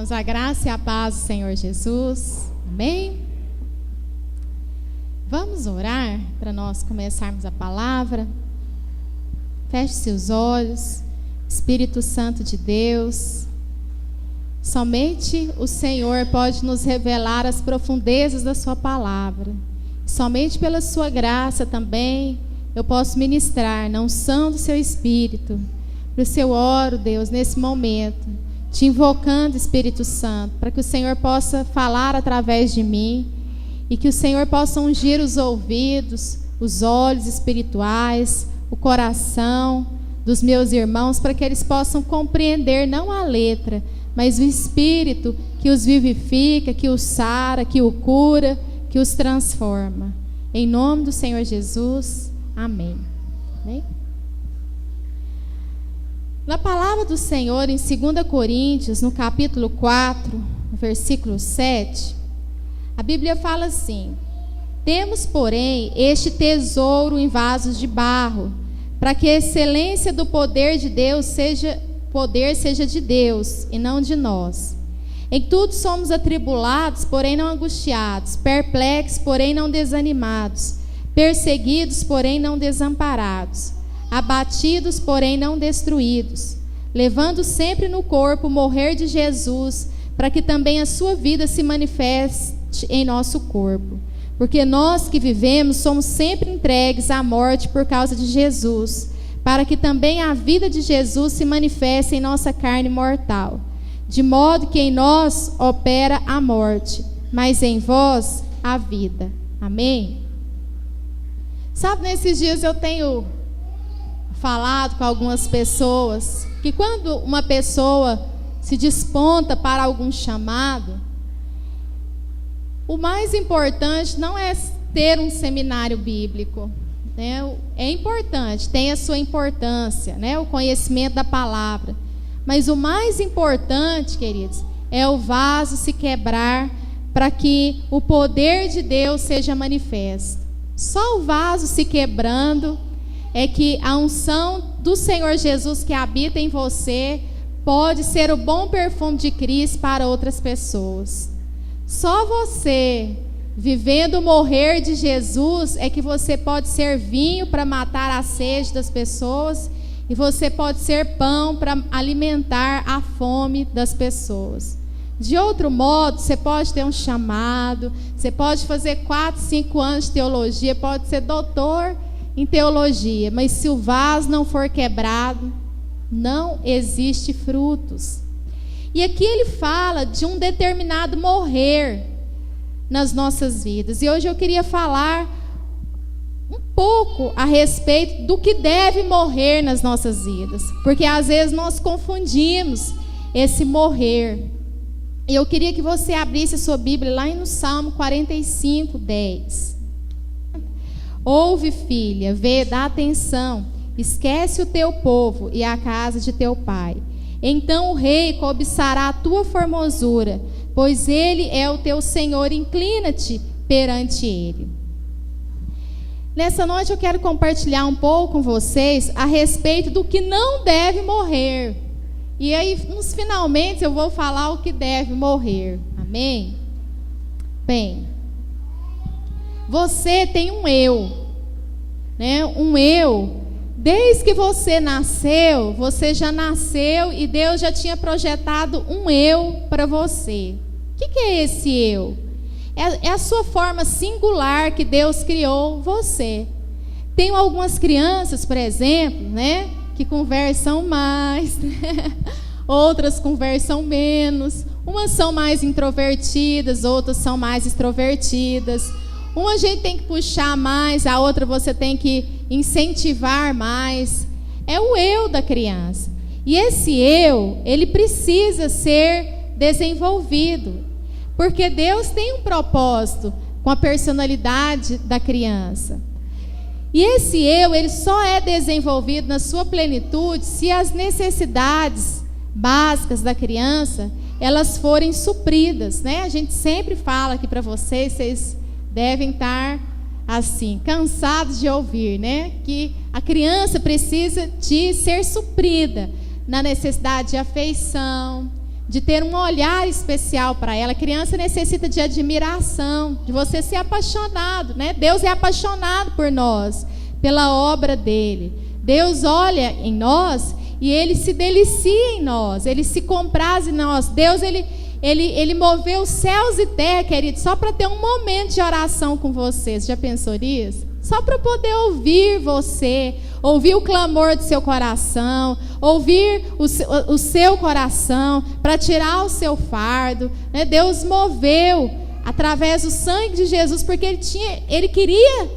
irmãos, a graça e a paz do Senhor Jesus. Amém? Vamos orar para nós começarmos a palavra. Feche seus olhos. Espírito Santo de Deus, somente o Senhor pode nos revelar as profundezas da sua palavra. Somente pela sua graça também eu posso ministrar na unção do seu Espírito. Por isso eu oro, Deus, nesse momento, te invocando, Espírito Santo, para que o Senhor possa falar através de mim e que o Senhor possa ungir os ouvidos, os olhos espirituais, o coração dos meus irmãos, para que eles possam compreender não a letra, mas o Espírito que os vivifica, que os sara, que o cura, que os transforma. Em nome do Senhor Jesus, amém. Amém? Na palavra do Senhor, em 2 Coríntios, no capítulo 4, versículo 7, a Bíblia fala assim: temos, porém, este tesouro em vasos de barro, para que a excelência do poder de Deus seja de Deus e não de nós. Em tudo somos atribulados, porém não angustiados, perplexos, porém não desanimados, perseguidos, porém não desamparados, abatidos, porém não destruídos, levando sempre no corpo o morrer de Jesus, para que também a sua vida se manifeste em nosso corpo. Porque nós que vivemos somos sempre entregues à morte por causa de Jesus, para que também a vida de Jesus se manifeste em nossa carne mortal. De modo que em nós opera a morte, mas em vós a vida. Amém? Sabe, nesses dias eu tenho falado com algumas pessoas que quando uma pessoa se desponta para algum chamado, o mais importante não é ter um seminário bíblico, né? É importante, tem a sua importância, né? O conhecimento da palavra. Mas o mais importante, queridos, é o vaso se quebrar para que o poder de Deus seja manifesto. Só o vaso se quebrando é que a unção do Senhor Jesus que habita em você pode ser o bom perfume de Cristo para outras pessoas. Só você, vivendo o morrer de Jesus, é que você pode ser vinho para matar a sede das pessoas e você pode ser pão para alimentar a fome das pessoas. De outro modo, você pode ter um chamado, você pode fazer 4, 5 anos de teologia, pode ser doutor em teologia, mas se o vaso não for quebrado, não existe frutos. E aqui ele fala de um determinado morrer nas nossas vidas. E hoje eu queria falar um pouco a respeito do que deve morrer nas nossas vidas, porque às vezes nós confundimos esse morrer. E eu queria que você abrisse a sua Bíblia lá no Salmo 45, 10. Ouve, filha, vê, dá atenção, esquece o teu povo e a casa de teu pai. Então o rei cobiçará a tua formosura, pois ele é o teu Senhor, inclina-te perante ele. Nessa noite eu quero compartilhar um pouco com vocês a respeito do que não deve morrer. E aí, nos finalmente, eu vou falar o que deve morrer. Amém? Bem, você tem um eu, né? Um eu. Desde que você nasceu, você já nasceu e Deus já tinha projetado um eu para você. O que é esse eu? É a sua forma singular que Deus criou você. Tem algumas crianças, por exemplo, né, que conversam mais, outras conversam menos. Umas são mais introvertidas, outras são mais extrovertidas. Uma a gente tem que puxar mais, a outra você tem que incentivar mais. É o eu da criança. E esse eu, ele precisa ser desenvolvido. Porque Deus tem um propósito com a personalidade da criança. E esse eu, ele só é desenvolvido na sua plenitude se as necessidades básicas da criança, elas forem supridas, né? A gente sempre fala aqui para vocês devem estar assim, cansados de ouvir, né? Que a criança precisa de ser suprida na necessidade de afeição, de ter um olhar especial para ela. A criança necessita de admiração, de você ser apaixonado, né? Deus é apaixonado por nós, pela obra dele. Deus olha em nós e ele se delicia em nós, ele se compraz em nós. Deus, ele moveu os céus e terra, querido, só para ter um momento de oração com vocês. Já pensou nisso? Só para poder ouvir você, ouvir o clamor do seu coração, ouvir o seu coração, para tirar o seu fardo, né? Deus moveu através do sangue de Jesus, porque ele queria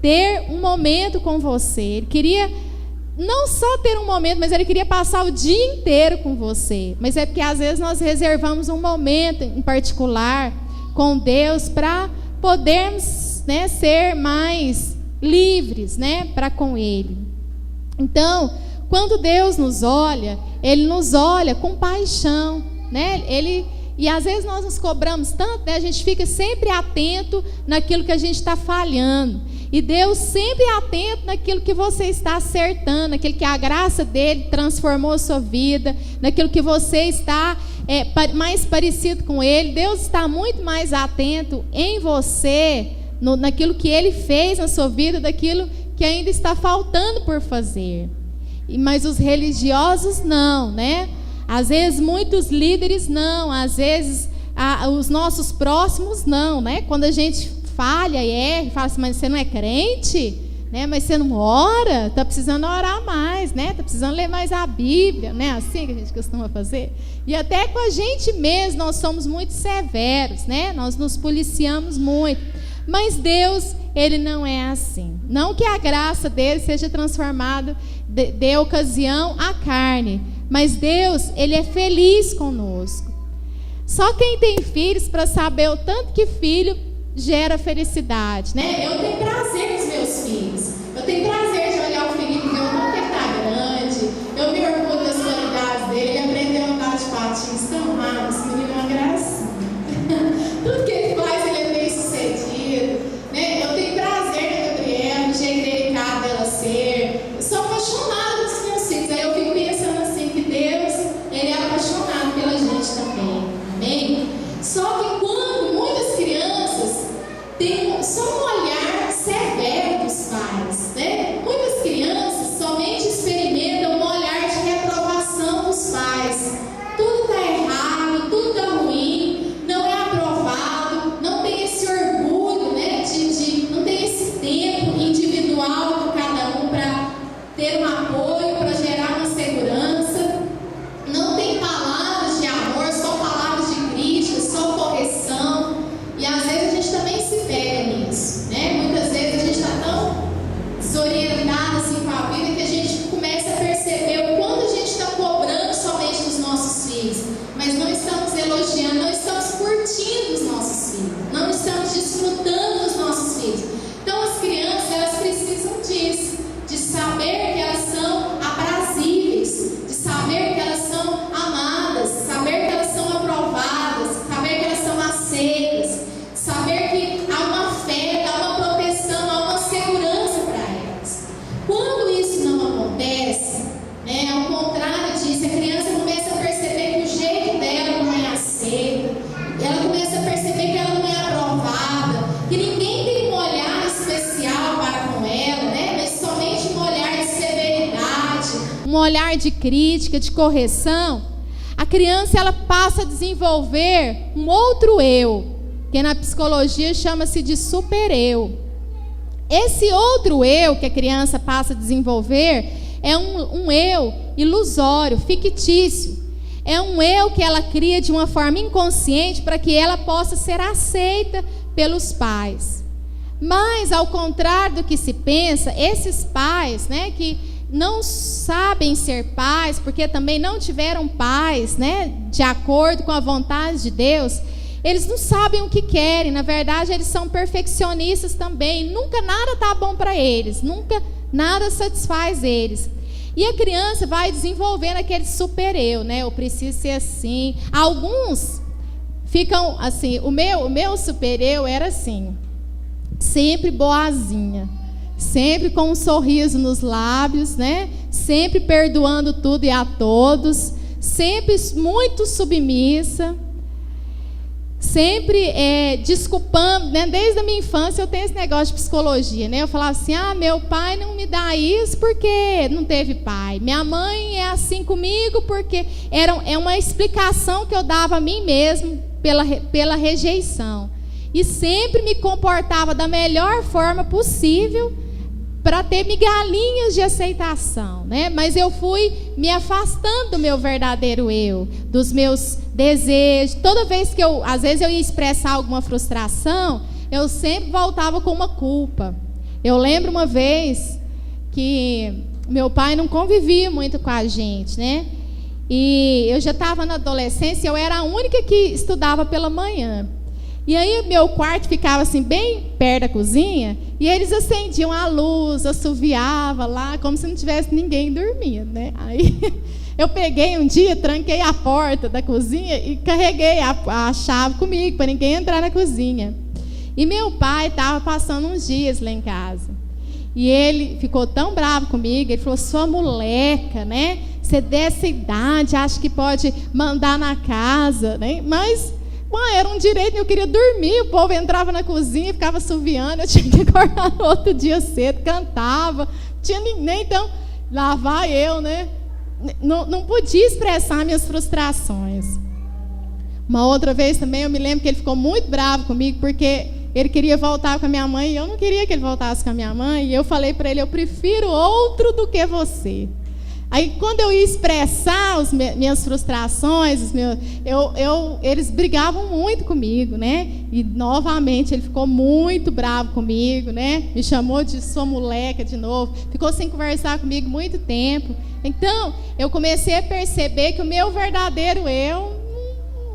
ter um momento com você. Ele queria não só ter um momento, mas ele queria passar o dia inteiro com você. Mas é porque às vezes nós reservamos um momento em particular com Deus para podermos, né, ser mais livres, né, para com Ele. Então, quando Deus nos olha, Ele nos olha com paixão, né? E às vezes nós nos cobramos tanto, né? A gente fica sempre atento naquilo que a gente está falhando. E Deus sempre atento naquilo que você está acertando, naquilo que a graça dele transformou a sua vida, naquilo que você está mais parecido com Ele. Deus está muito mais atento em você, naquilo que Ele fez na sua vida, daquilo que ainda está faltando por fazer. Mas os religiosos não, né? Às vezes muitos líderes não, às vezes os nossos próximos não, né? Quando a gente falha e erra, fala assim, mas você não é crente? Né? Mas você não ora? Está precisando orar mais, né? Está precisando ler mais a Bíblia, né? Assim que a gente costuma fazer. E até com a gente mesmo nós somos muito severos, né? Nós nos policiamos muito. Mas Deus, Ele não é assim. Não que a graça dele seja transformada de ocasião à carne, mas Deus, Ele é feliz conosco. Só quem tem filhos para saber o tanto que filho gera felicidade, né? Eu tenho prazer nos meus filhos. Eu tenho prazer de olhar o Felipe e ver o quanto ele está grande. Eu me orgulho das qualidades dele. Ele aprendeu a andar de patins tão rápido. Esse menino é uma gracinha. Tudo que ele faz, ele é bem sucedido, né? Eu tenho prazer na Gabriela, no jeito delicado dela ser. Eu sou apaixonada pelos meus filhos. Aí eu fico pensando assim, que Deus, Ele é apaixonado pela gente também. Amém? Só que quando muitas crianças têm só um olhar severo dos pais, né? Muitas crianças somente experimentam um olhar de reprovação dos pais. Tudo está errado, tudo está ruim, não é aprovado, não tem esse orgulho, né? Não tem esse tempo individual de cada um para ter um apoio, para gerar uma segurança. Não tem palavras de amor, só palavras de crítica, só correção. E às vezes a gente também se pega nisso, né? Muitas vezes a gente está tão desorientado assim com a vida que a gente começa a perceber o quanto a gente está cobrando somente dos nossos filhos, mas não estamos elogiando, não estamos curtindo os nossos filhos, não estamos desfrutando dos nossos filhos. Então as crianças, elas precisam disso, de saber que elas são aprazíveis, de saber que elas são amadas, saber que elas são aprovadas, saber que elas são aceitas, saber que há uma fé, há uma proteção, há uma segurança para elas. Quando isso não acontece, né, ao contrário disso, a criança começa a perceber que o jeito dela não é aceito, ela começa a perceber que ela não é aprovada, que ninguém tem um olhar especial para com ela, né, mas somente um olhar de severidade, um olhar de crítica, de correção. A criança, ela passa a desenvolver um outro eu, que na psicologia chama-se de super-eu. Esse outro eu que a criança passa a desenvolver é um eu ilusório, fictício. É um eu que ela cria de uma forma inconsciente para que ela possa ser aceita pelos pais. Mas, ao contrário do que se pensa, esses pais, né, que não sabem ser pais, porque também não tiveram pais, né, de acordo com a vontade de Deus, eles não sabem o que querem. Na verdade, eles são perfeccionistas também. Nunca nada está bom para eles, nunca nada satisfaz eles. E a criança vai desenvolvendo aquele super-eu, né? Eu preciso ser assim. Alguns ficam assim. O meu super-eu era assim, sempre boazinha, sempre com um sorriso nos lábios, né? Sempre perdoando tudo e a todos, sempre muito submissa, sempre desculpando, né? Desde a minha infância eu tenho esse negócio de psicologia, né? Eu falava assim, meu pai não me dá isso porque não teve pai. Minha mãe é assim comigo porque é uma explicação que eu dava a mim mesmo pela rejeição. E sempre me comportava da melhor forma possível para ter migalhinhas de aceitação, né? Mas eu fui me afastando do meu verdadeiro eu, dos meus desejos. Toda vez que às vezes eu ia expressar alguma frustração, eu sempre voltava com uma culpa. Eu lembro uma vez que meu pai não convivia muito com a gente, né? E eu já estava na adolescência, eu era a única que estudava pela manhã. E aí meu quarto ficava assim bem perto da cozinha, e eles acendiam a luz, assoviava lá, como se não tivesse ninguém dormindo, né? Aí eu peguei um dia, tranquei a porta da cozinha e carreguei a chave comigo para ninguém entrar na cozinha. E meu pai estava passando uns dias lá em casa. E ele ficou tão bravo comigo, ele falou, sua moleca, né? Você dessa idade, acha que pode mandar na casa, né? Mas era um direito, eu queria dormir, o povo entrava na cozinha, ficava assoviando, eu tinha que acordar no outro dia cedo, cantava, tinha nem então, lá vai eu, né? Não podia expressar minhas frustrações. Uma outra vez também, eu me lembro que ele ficou muito bravo comigo, porque ele queria voltar com a minha mãe, e eu não queria que ele voltasse com a minha mãe, e eu falei para ele, eu prefiro outro do que você. Aí, quando eu ia expressar minhas frustrações, eles brigavam muito comigo, né? E, novamente, ele ficou muito bravo comigo, né? Me chamou de sua moleca de novo. Ficou sem conversar comigo muito tempo. Então, eu comecei a perceber que o meu verdadeiro eu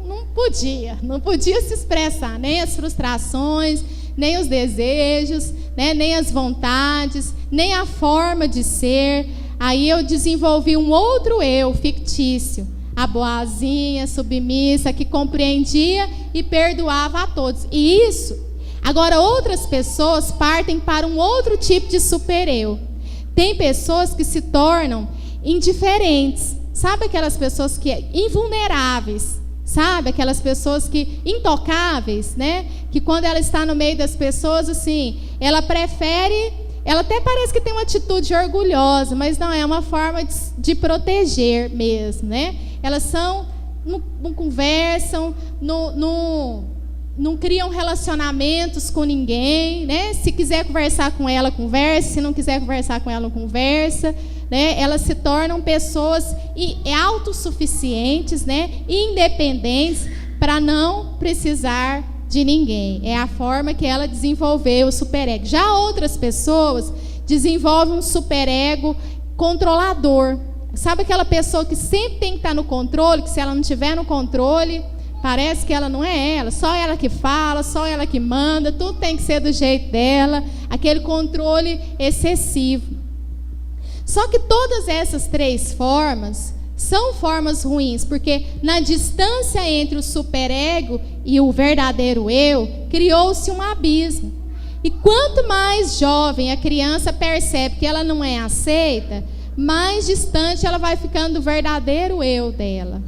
não podia se expressar, nem as frustrações, nem os desejos, né? Nem as vontades, nem a forma de ser. Aí eu desenvolvi um outro eu fictício, a boazinha, submissa, que compreendia e perdoava a todos. E isso, agora outras pessoas partem para um outro tipo de super-eu. Tem pessoas que se tornam indiferentes, sabe aquelas pessoas que invulneráveis, sabe aquelas pessoas que intocáveis, né? Que quando ela está no meio das pessoas, assim, ela até parece que tem uma atitude orgulhosa, mas não, é uma forma de proteger mesmo, né? Elas não conversam, não criam relacionamentos com ninguém, né? Se quiser conversar com ela, conversa. Se não quiser conversar com ela, não conversa, né? Elas se tornam pessoas autossuficientes, né? Independentes, para não precisar de ninguém. É a forma que ela desenvolveu o superego. Já outras pessoas desenvolvem um superego controlador. Sabe aquela pessoa que sempre tem que estar no controle, que se ela não estiver no controle, parece que ela não é ela, só ela que fala, só ela que manda, tudo tem que ser do jeito dela, aquele controle excessivo. Só que todas essas três formas são formas ruins, porque na distância entre o superego e o verdadeiro eu, criou-se um abismo. E quanto mais jovem a criança percebe que ela não é aceita, mais distante ela vai ficando do verdadeiro eu dela.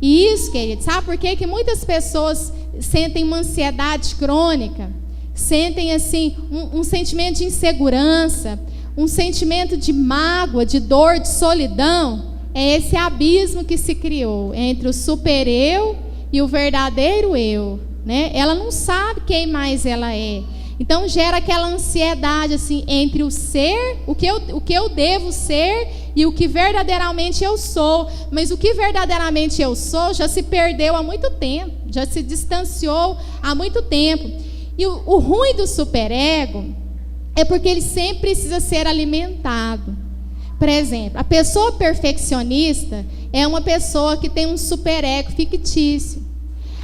E isso, querido, sabe por quê? Que muitas pessoas sentem uma ansiedade crônica, sentem assim um sentimento de insegurança, um sentimento de mágoa, de dor, de solidão. É esse abismo que se criou entre o super-eu e o verdadeiro eu, né? Ela não sabe quem mais ela é. Então gera aquela ansiedade assim entre o ser, o que eu devo ser e o que verdadeiramente eu sou. Mas o que verdadeiramente eu sou já se perdeu há muito tempo, já se distanciou há muito tempo. E o ruim do superego é porque ele sempre precisa ser alimentado. Por exemplo, a pessoa perfeccionista é uma pessoa que tem um superego fictício.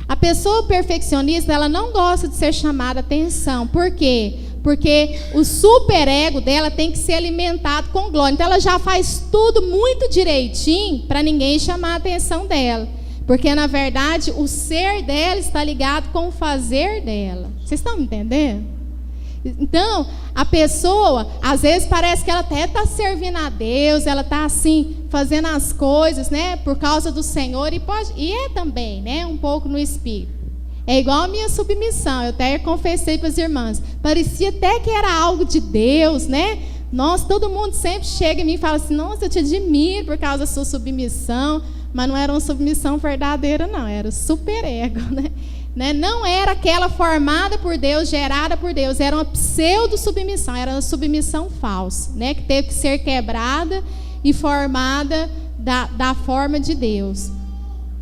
A pessoa perfeccionista, ela não gosta de ser chamada atenção. Por quê? Porque o superego dela tem que ser alimentado com glória. Então ela já faz tudo muito direitinho para ninguém chamar a atenção dela. Porque, na verdade, o ser dela está ligado com o fazer dela. Vocês estão me entendendo? Então, a pessoa, às vezes parece que ela até está servindo a Deus, ela está assim, fazendo as coisas, né, por causa do Senhor, e é também, né, um pouco no espírito. É igual a minha submissão, eu até confessei para as irmãs, parecia até que era algo de Deus, né? Nossa, todo mundo sempre chega em mim e fala assim, nossa, eu te admiro por causa da sua submissão, mas não era uma submissão verdadeira, não, era o superego, né? Não era aquela formada por Deus, gerada por Deus, era uma pseudo-submissão, era uma submissão falsa, né? Que teve que ser quebrada e formada da forma de Deus.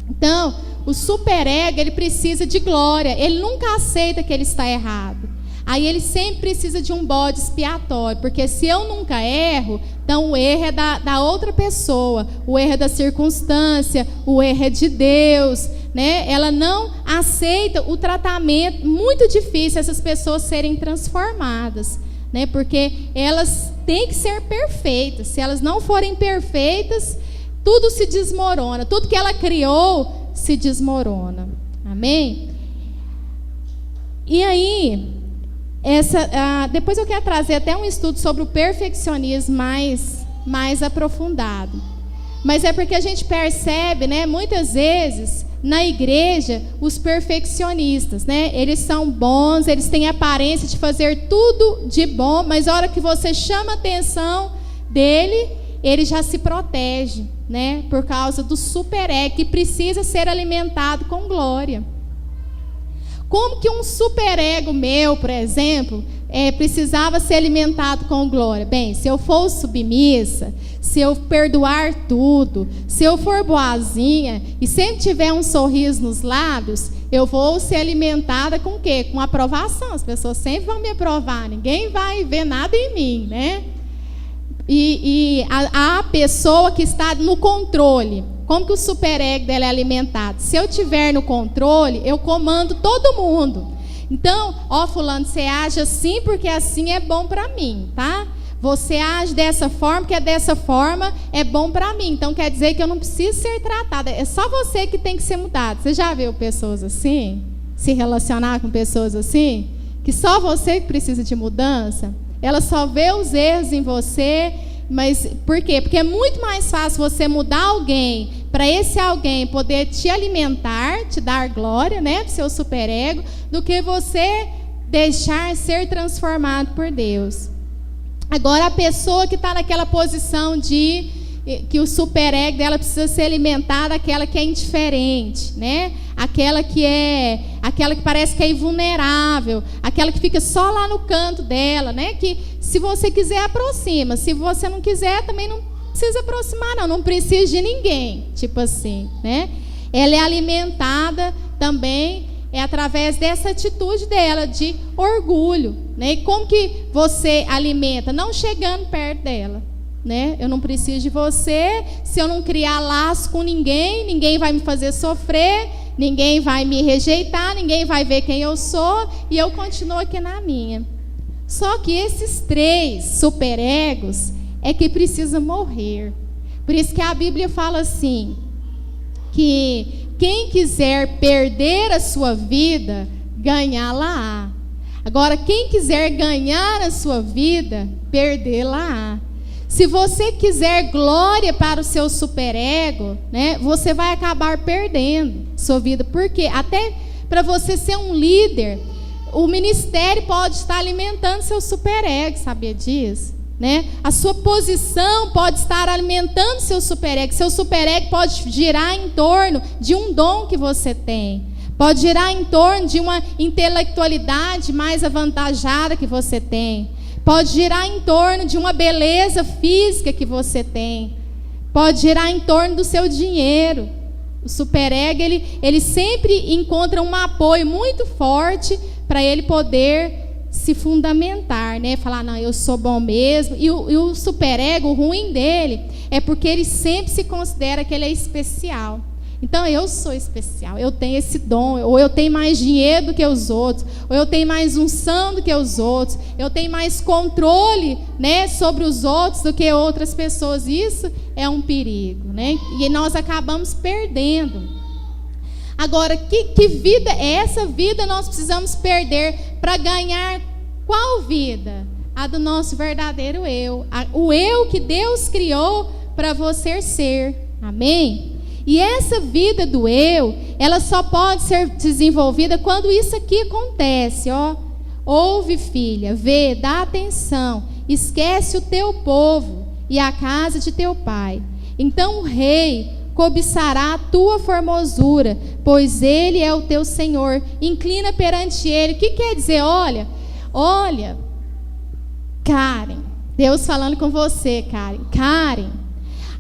Então, o superego, ele precisa de glória, ele nunca aceita que ele está errado. Aí ele sempre precisa de um bode expiatório, porque se eu nunca erro, então o erro é da outra pessoa, o erro é da circunstância, o erro é de Deus, né? Ela não aceita o tratamento, muito difícil essas pessoas serem transformadas, né? Porque elas têm que ser perfeitas, se elas não forem perfeitas, tudo se desmorona, tudo que ela criou se desmorona, amém? E aí, depois eu quero trazer até um estudo sobre o perfeccionismo mais aprofundado. Mas é porque a gente percebe, né, muitas vezes, na igreja, os perfeccionistas, né, eles são bons, eles têm a aparência de fazer tudo de bom, mas a hora que você chama a atenção dele, ele já se protege, né, por causa do superego, que precisa ser alimentado com glória. Como que um superego meu, por exemplo, precisava ser alimentado com glória? Bem, se eu for submissa, se eu perdoar tudo, se eu for boazinha e sempre tiver um sorriso nos lábios, eu vou ser alimentada com o quê? Com aprovação. As pessoas sempre vão me aprovar, ninguém vai ver nada em mim, né? E a pessoa que está no controle, como que o superego dela é alimentado? Se eu estiver no controle, eu comando todo mundo. Então, fulano, você age assim porque assim é bom para mim, tá? Você age dessa forma porque dessa forma é bom para mim. Então, quer dizer que eu não preciso ser tratada. É só você que tem que ser mudado. Você já viu pessoas assim? Se relacionar com pessoas assim? Que só você que precisa de mudança? Ela só vê os erros em você. Mas por quê? Porque é muito mais fácil você mudar alguém, para esse alguém poder te alimentar, te dar glória, né, para o seu superego, do que você deixar ser transformado por Deus. Agora, a pessoa que está naquela posição de que o superego dela precisa ser alimentada, aquela que é indiferente, né? Aquela que parece que é invulnerável, aquela que fica só lá no canto dela, né? Que se você quiser aproxima, se você não quiser também não precisa aproximar, não precisa de ninguém, tipo assim, né? Ela é alimentada também através dessa atitude dela de orgulho, né? E como que você alimenta? Não chegando perto dela. Né? Eu não preciso de você. Se eu não criar laço com ninguém, ninguém vai me fazer sofrer, ninguém vai me rejeitar, ninguém vai ver quem eu sou, e eu continuo aqui na minha. Só que esses 3 superegos é que precisam morrer. Por isso que a Bíblia fala assim, que quem quiser perder a sua vida, ganhá-la-á. Agora, quem quiser ganhar a sua vida, perdê-la-á. Se você quiser glória para o seu superego, né, você vai acabar perdendo sua vida. Porque até para você ser um líder, o ministério pode estar alimentando seu superego, sabia disso? Né? A sua posição pode estar alimentando seu superego. Seu superego pode girar em torno de um dom que você tem. Pode girar em torno de uma intelectualidade mais avantajada que você tem. Pode girar em torno de uma beleza física que você tem. Pode girar em torno do seu dinheiro. O superego, ele sempre encontra um apoio muito forte para ele poder se fundamentar, né? Falar, não, eu sou bom mesmo. E o superego, o ruim dele, é porque ele sempre se considera que ele é especial. Então, eu sou especial, eu tenho esse dom, ou eu tenho mais dinheiro do que os outros, ou eu tenho mais unção do que os outros, eu tenho mais controle, né, sobre os outros do que outras pessoas. Isso é um perigo, né? E nós acabamos perdendo. Agora, que vida é essa? Vida nós precisamos perder para ganhar qual vida? A do nosso verdadeiro eu. O eu que Deus criou para você ser. Amém? E essa vida do eu, ela só pode ser desenvolvida quando isso aqui acontece, ó. Ouve, filha, vê, dá atenção, esquece o teu povo e a casa de teu pai. Então o rei cobiçará a tua formosura, pois ele é o teu Senhor. Inclina perante ele. O que quer dizer? Olha, Karen, Deus falando com você, Karen,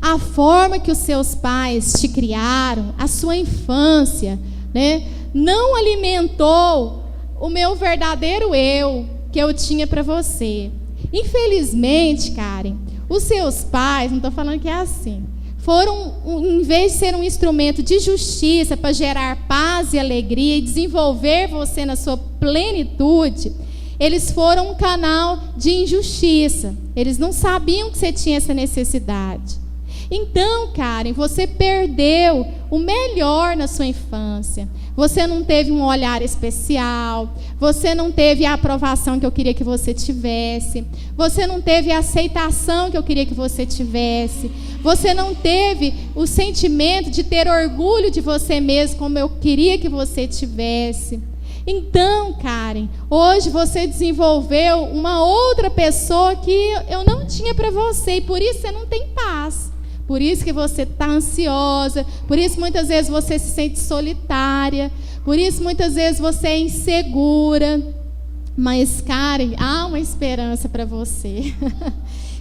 a forma que os seus pais te criaram, a sua infância, né, não alimentou o meu verdadeiro eu que eu tinha para você. Infelizmente, Karen, os seus pais, não estou falando que é assim, foram, em vez de ser um instrumento de justiça para gerar paz e alegria e desenvolver você na sua plenitude, eles foram um canal de injustiça. Eles não sabiam que você tinha essa necessidade. Então, Karen, você perdeu o melhor na sua infância. Você não teve um olhar especial, você não teve a aprovação que eu queria que você tivesse, você não teve a aceitação que eu queria que você tivesse, você não teve o sentimento de ter orgulho de você mesmo como eu queria que você tivesse. Então, Karen, hoje você desenvolveu uma outra pessoa que eu não tinha para você, e por isso você não tem paz. Por isso que você está ansiosa, por isso muitas vezes você se sente solitária, por isso muitas vezes você é insegura. Mas, Karen, há uma esperança para você.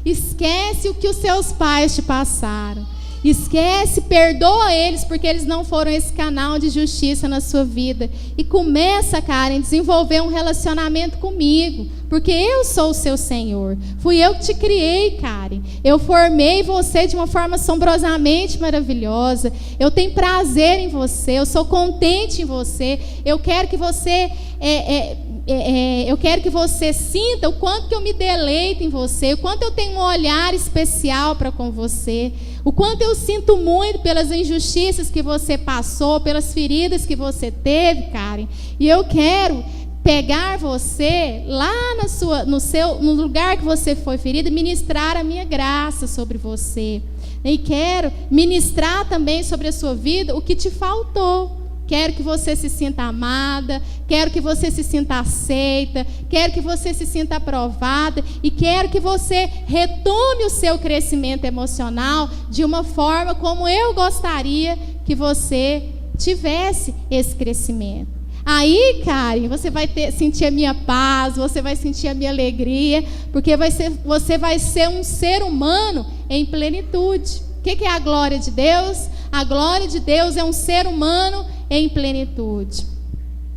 Esquece o que os seus pais te passaram. Esquece, perdoa eles, porque eles não foram esse canal de justiça na sua vida. E começa, Karen, a desenvolver um relacionamento comigo, porque eu sou o seu Senhor. Fui eu que te criei, Karen. Eu formei você de uma forma assombrosamente maravilhosa. Eu tenho prazer em você, eu sou contente em você. Eu quero que você sinta o quanto que eu me deleito em você, o quanto eu tenho um olhar especial para com você, o quanto eu sinto muito pelas injustiças que você passou, pelas feridas que você teve, Karen. E eu quero pegar você lá no lugar que você foi ferida e ministrar a minha graça sobre você. E quero ministrar também sobre a sua vida o que te faltou. Quero que você se sinta amada, quero que você se sinta aceita, quero que você se sinta aprovada e quero que você retome o seu crescimento emocional de uma forma como eu gostaria que você tivesse esse crescimento. Aí, Karen, você vai sentir a minha paz, você vai sentir a minha alegria, porque você vai ser um ser humano em plenitude. O que é a glória de Deus? A glória de Deus é um ser humano em plenitude.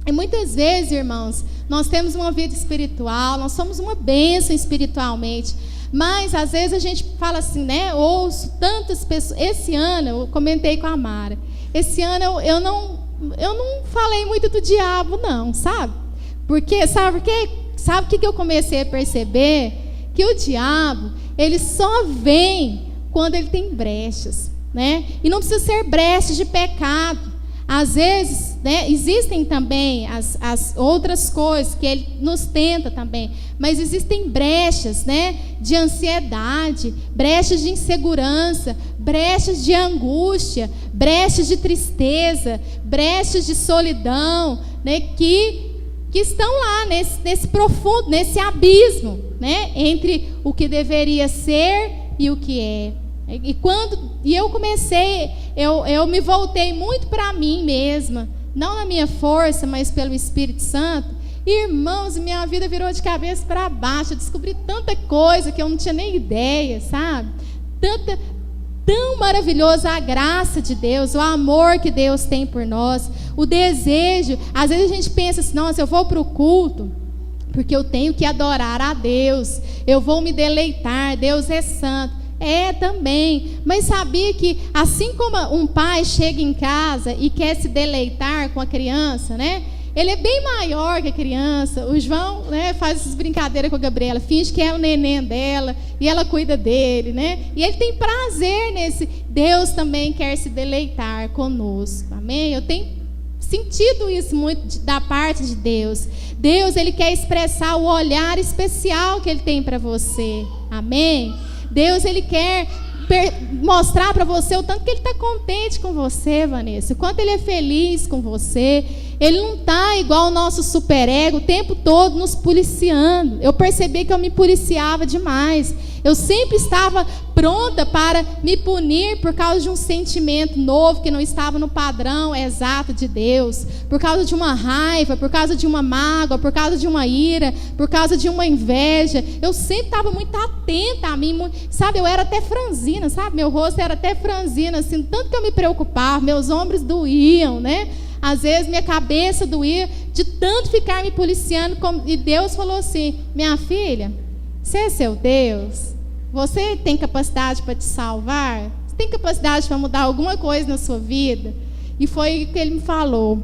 E muitas vezes, irmãos, nós temos uma vida espiritual, nós somos uma bênção espiritualmente, mas às vezes a gente fala assim, né? Ouço tantas pessoas. Esse ano, eu comentei com a Mara, esse ano eu não falei muito do diabo, não, sabe? Porque, sabe o que eu comecei a perceber? Que o diabo, ele só vem quando ele tem brechas, né? E não precisa ser brechas de pecado. Às vezes, né, existem também as outras coisas que ele nos tenta também, mas existem brechas, né, de ansiedade, brechas de insegurança, brechas de angústia, brechas de tristeza, brechas de solidão, né, que estão lá nesse profundo, nesse abismo, né, entre o que deveria ser e o que é. E eu comecei, eu me voltei muito para mim mesma, não na minha força, mas pelo Espírito Santo. Irmãos, minha vida virou de cabeça para baixo. Eu descobri tanta coisa que eu não tinha nem ideia, sabe? Tão maravilhosa a graça de Deus, o amor que Deus tem por nós, o desejo. Às vezes a gente pensa assim, nossa, eu vou para o culto porque eu tenho que adorar a Deus, eu vou me deleitar, Deus é santo. É também, mas sabia que assim como um pai chega em casa e quer se deleitar com a criança, né? Ele é bem maior que a criança. O João, né, faz essas brincadeiras com a Gabriela, finge que é o neném dela e ela cuida dele, né? E ele tem prazer nesse. Deus também quer se deleitar conosco, amém? Eu tenho sentido isso muito da parte de Deus. Deus, ele quer expressar o olhar especial que ele tem para você, amém? Deus, ele quer mostrar para você o tanto que ele está contente com você, Vanessa, o quanto ele é feliz com você. Ele não está igual o nosso superego o tempo todo nos policiando. Eu percebi que eu me policiava demais. Eu sempre estava pronta para me punir por causa de um sentimento novo que não estava no padrão exato de Deus, por causa de uma raiva, por causa de uma mágoa, por causa de uma ira, por causa de uma inveja. Eu sempre estava muito atenta a mim, sabe? Eu era até franzina, sabe? Meu rosto era até franzina, assim, tanto que eu me preocupava, meus ombros doíam, né? Às vezes minha cabeça doía de tanto ficar me policiando. E Deus falou assim: minha filha, você é seu Deus? Você tem capacidade para te salvar? Você tem capacidade para mudar alguma coisa na sua vida? E foi o que ele me falou: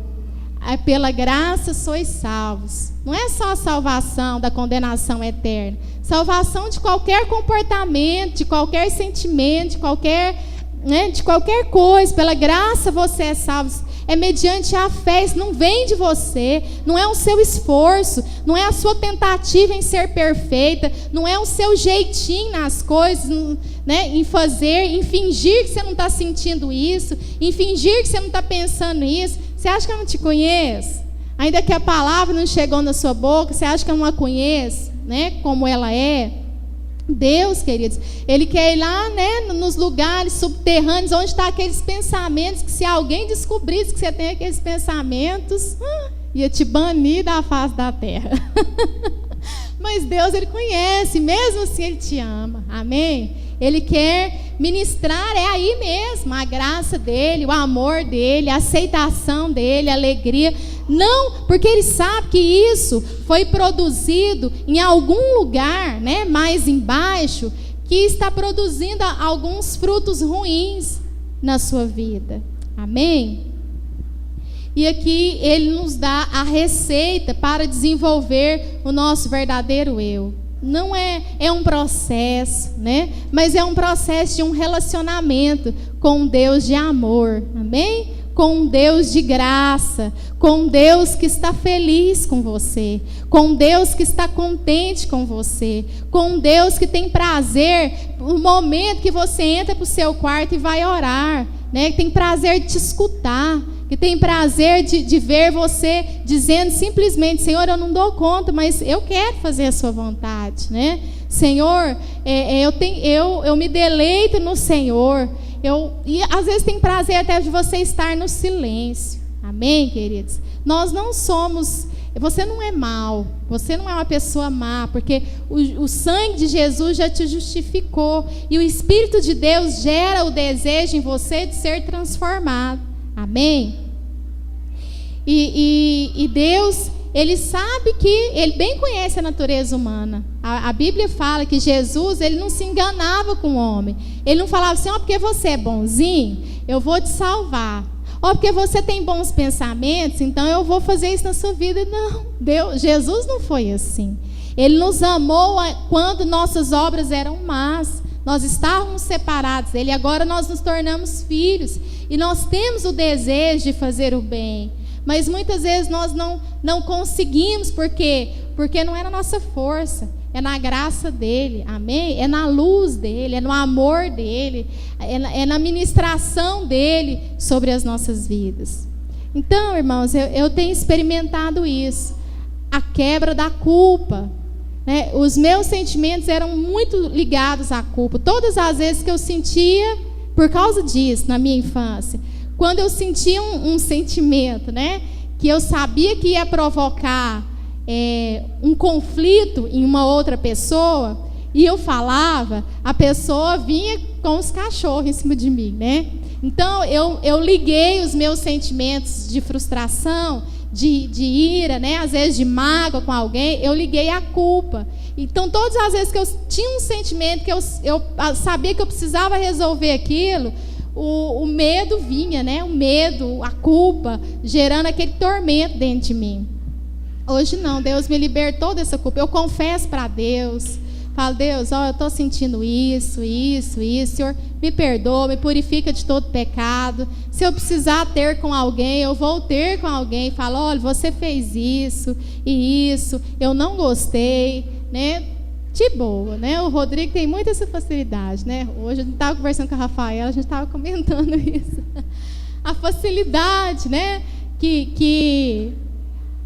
pela graça sois salvos. Não é só a salvação da condenação eterna. Salvação de qualquer comportamento, de qualquer sentimento, de qualquer coisa. Pela graça você é salvo. É mediante a fé. Isso não vem de você, não é o seu esforço, não é a sua tentativa em ser perfeita, não é o seu jeitinho nas coisas, né, em fazer, em fingir que você não está sentindo isso, em fingir que você não está pensando isso. Você acha que eu não te conheço? Ainda que a palavra não chegou na sua boca, você acha que eu não a conheço, né, como ela é? Deus, queridos, Ele quer ir lá, né, nos lugares subterrâneos, onde estão aqueles pensamentos, que se alguém descobrisse que você tem aqueles pensamentos, ia te banir da face da terra. Mas Deus, Ele conhece, mesmo assim Ele te ama, amém? Ele quer ministrar, é aí mesmo, a graça dEle, o amor dEle, a aceitação dEle, a alegria. Não, porque Ele sabe que isso foi produzido em algum lugar, né, mais embaixo, que está produzindo alguns frutos ruins na sua vida, amém? E aqui Ele nos dá a receita para desenvolver o nosso verdadeiro eu. Não é um processo, né? Mas é um processo de um relacionamento com um Deus de amor, amém? Com um Deus de graça, com um Deus que está feliz com você, com um Deus que está contente com você, com um Deus que tem prazer no momento que você entra para o seu quarto e vai orar, né? Que tem prazer de te escutar, que tem prazer de ver você dizendo simplesmente: Senhor, eu não dou conta, mas eu quero fazer a sua vontade, né? Senhor, eu me deleito no Senhor. E às vezes tem prazer até de você estar no silêncio, amém, queridos? Nós não somos, você não é mau, você não é uma pessoa má, porque o sangue de Jesus já te justificou, e o Espírito de Deus gera o desejo em você de ser transformado, amém? E Deus, Ele sabe que, Ele bem conhece a natureza humana. A Bíblia fala que Jesus, Ele não se enganava com o homem. Ele não falava assim: porque você é bonzinho, eu vou te salvar. Porque você tem bons pensamentos, então eu vou fazer isso na sua vida. Não, Jesus não foi assim. Ele nos amou quando nossas obras eram más. Nós estávamos separados dEle, agora nós nos tornamos filhos. E nós temos o desejo de fazer o bem. Mas muitas vezes nós não conseguimos, porque não é na nossa força, é na graça dEle, amém? É na luz dEle, é no amor dEle, é na ministração dEle sobre as nossas vidas. Então, irmãos, eu tenho experimentado isso, a quebra da culpa, né? Os meus sentimentos eram muito ligados à culpa, todas as vezes que eu sentia, por causa disso, na minha infância, quando eu sentia um sentimento, né, que eu sabia que ia provocar um conflito em uma outra pessoa, e eu falava, a pessoa vinha com os cachorros em cima de mim, né? Então eu liguei os meus sentimentos de frustração, de ira, né, às vezes de mágoa com alguém, eu liguei à culpa. Então todas as vezes que eu tinha um sentimento que eu sabia que eu precisava resolver aquilo, o medo vinha, né? O medo, a culpa, gerando aquele tormento dentro de mim. Hoje não, Deus me libertou dessa culpa. Eu confesso para Deus, falo: Deus, eu estou sentindo isso, Senhor, me perdoa, me purifica de todo pecado. Se eu precisar ter com alguém, eu vou ter com alguém. Falo: olha, você fez isso e isso, eu não gostei, né? de boa, né? O Rodrigo tem muita essa facilidade, né? Hoje a gente estava conversando com a Rafaela, a gente estava comentando isso. A facilidade, né? Que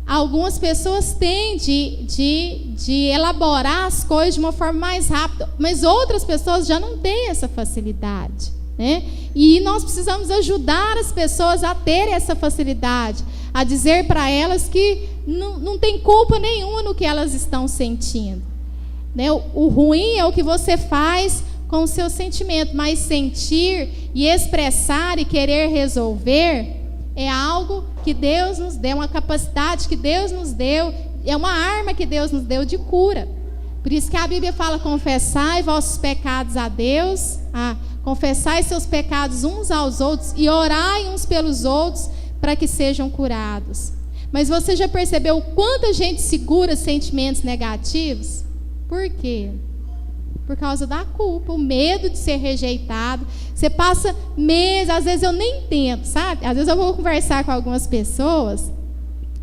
algumas pessoas têm de elaborar as coisas de uma forma mais rápida, mas outras pessoas já não têm essa facilidade, né? E nós precisamos ajudar as pessoas a ter essa facilidade, a dizer para elas que não tem culpa nenhuma no que elas estão sentindo, né? O ruim é o que você faz com o seu sentimento, mas sentir e expressar e querer resolver é algo que Deus nos deu, uma capacidade que Deus nos deu, é uma arma que Deus nos deu de cura. Por isso que a Bíblia fala: confessai vossos pecados a Deus, confessai seus pecados uns aos outros e orai uns pelos outros para que sejam curados. Mas você já percebeu o quanto a gente segura sentimentos negativos? Por quê? Por causa da culpa, o medo de ser rejeitado. Você passa meses, às vezes eu nem tento, sabe? Às vezes eu vou conversar com algumas pessoas,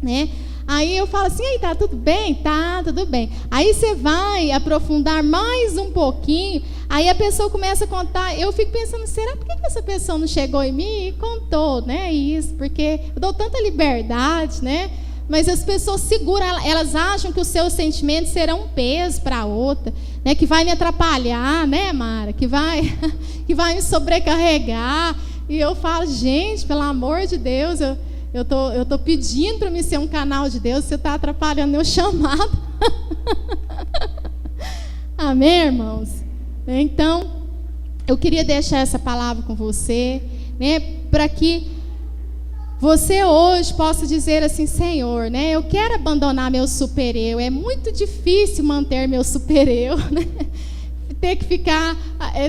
né? Aí eu falo assim: aí, tá tudo bem? Tá, tudo bem. Aí você vai aprofundar mais um pouquinho, aí a pessoa começa a contar. Eu fico pensando: será por que essa pessoa não chegou em mim e contou, né? Isso, porque eu dou tanta liberdade, né? Mas as pessoas seguram, elas acham que os seus sentimentos serão um peso para a outra, né? Que vai me atrapalhar, né, Mara? Que vai me sobrecarregar. E eu falo: gente, pelo amor de Deus, eu tô pedindo para mim ser um canal de Deus, você está atrapalhando meu chamado. Amém, irmãos? Então, eu queria deixar essa palavra com você, né? Para que você hoje possa dizer assim: Senhor, né, eu quero abandonar meu super-eu. É muito difícil manter meu super-eu, né? Ter que ficar,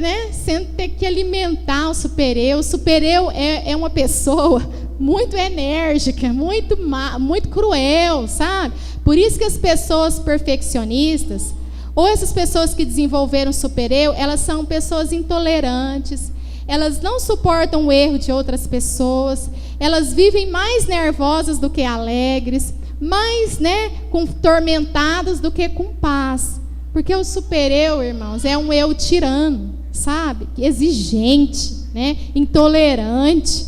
né, ter que alimentar o super-eu. O super-eu é uma pessoa muito enérgica, muito cruel, sabe? Por isso que as pessoas perfeccionistas, ou essas pessoas que desenvolveram super-eu, elas são pessoas intolerantes. Elas não suportam o erro de outras pessoas. Elas vivem mais nervosas do que alegres, mais, né, tormentadas do que com paz. Porque o super-eu, irmãos, é um eu tirano, sabe? Exigente, né? Intolerante,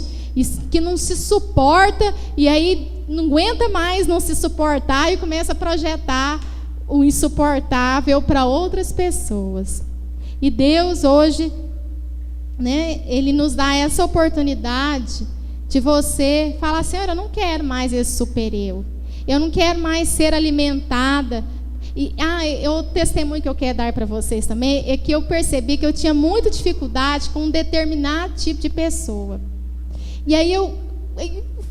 que não se suporta, e aí não aguenta mais não se suportar e começa a projetar o insuportável para outras pessoas. E Deus hoje, né, Ele nos dá essa oportunidade de você falar: Senhor, eu não quero mais esse super-eu. Eu não quero mais ser alimentada. E o testemunho que eu quero dar para vocês também é que eu percebi que eu tinha muita dificuldade com um determinado tipo de pessoa. E aí eu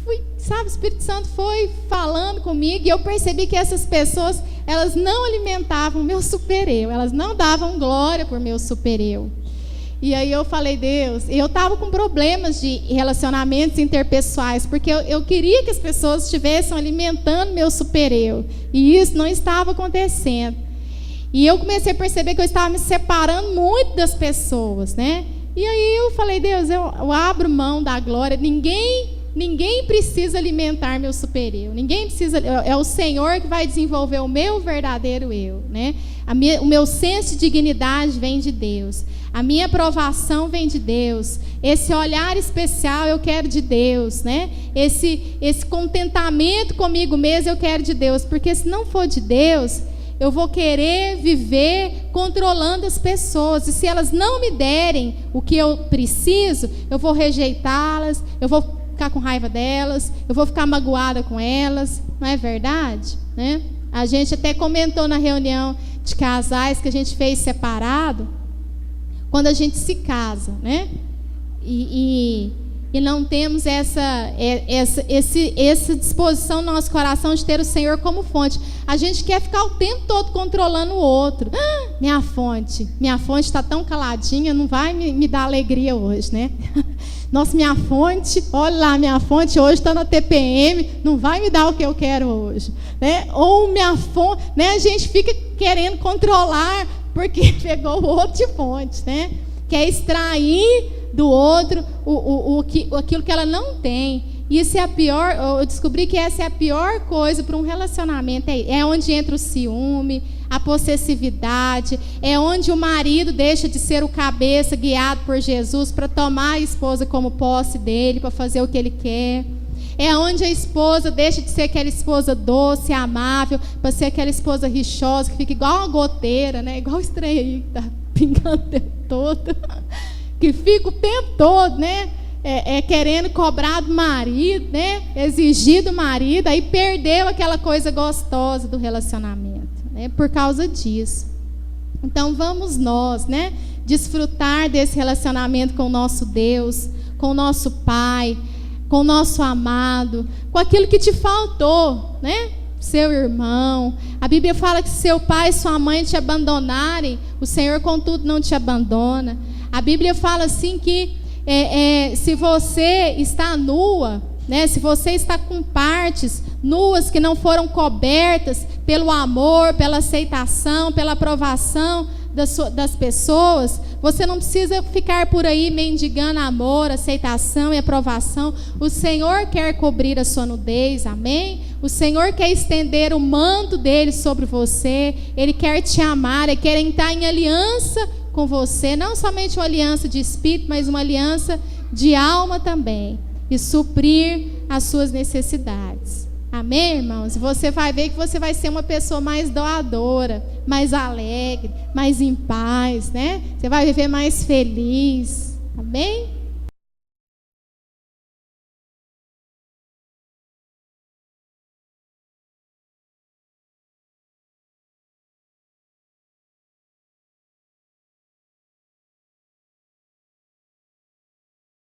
fui, sabe, o Espírito Santo foi falando comigo e eu percebi que essas pessoas, elas não alimentavam o meu super-eu, elas não davam glória por meu super-eu. E aí eu falei: Deus, eu estava com problemas de relacionamentos interpessoais, porque eu queria que as pessoas estivessem alimentando meu super-eu, e isso não estava acontecendo. E eu comecei a perceber que eu estava me separando muito das pessoas, né? E aí eu falei: Deus, eu abro mão da glória. Ninguém precisa alimentar meu super-eu. Ninguém precisa. É o Senhor que vai desenvolver o meu verdadeiro eu, né? O meu senso de dignidade vem de Deus. A minha aprovação vem de Deus. Esse olhar especial eu quero de Deus, né? Esse contentamento comigo mesmo eu quero de Deus. Porque se não for de Deus, eu vou querer viver controlando as pessoas. E se elas não me derem o que eu preciso, eu vou rejeitá-las, eu vou ficar com raiva delas, eu vou ficar magoada com elas. Não é verdade? Né? A gente até comentou na reunião de casais que a gente fez separado, quando a gente se casa, né? E não temos essa disposição no nosso coração de ter o Senhor como fonte. A gente quer ficar o tempo todo controlando o outro. Minha fonte está tão caladinha, não vai me dar alegria hoje, né? Nossa, minha fonte, olha lá, minha fonte hoje está na TPM, não vai me dar o que eu quero hoje, né? Ou minha fonte, né? A gente fica querendo controlar porque pegou o outro de fonte, né? Quer extrair do outro aquilo que ela não tem. Isso é a pior. Eu descobri que essa é a pior coisa para um relacionamento. É onde entra o ciúme, a possessividade, é onde o marido deixa de ser o cabeça guiado por Jesus para tomar a esposa como posse dele, para fazer o que ele quer. É onde a esposa deixa de ser aquela esposa doce, amável, para ser aquela esposa rixosa, que fica igual uma goteira, né? Igual o estranho aí, que está pingando o tempo todo, que fica o tempo todo, né? Querendo cobrar do marido, né? Exigir do marido, aí perdeu aquela coisa gostosa do relacionamento, né? Por causa disso. Então vamos nós, né? Desfrutar desse relacionamento com o nosso Deus, com o nosso Pai, com o nosso amado, com aquilo que te faltou, né? Seu irmão. A Bíblia fala que se seu pai e sua mãe te abandonarem, o Senhor contudo não te abandona. A Bíblia fala assim que se você está nua, né, se você está com partes nuas que não foram cobertas pelo amor, pela aceitação, pela aprovação das pessoas, você não precisa ficar por aí mendigando amor, aceitação e aprovação. O Senhor quer cobrir a sua nudez, amém? O Senhor quer estender o manto dele sobre você, Ele quer te amar, Ele quer entrar em aliança com você, não somente uma aliança de espírito, mas uma aliança de alma também, e suprir as suas necessidades. Amém, irmãos? Você vai ver que você vai ser uma pessoa mais doadora, mais alegre, mais em paz, né? Você vai viver mais feliz. Amém?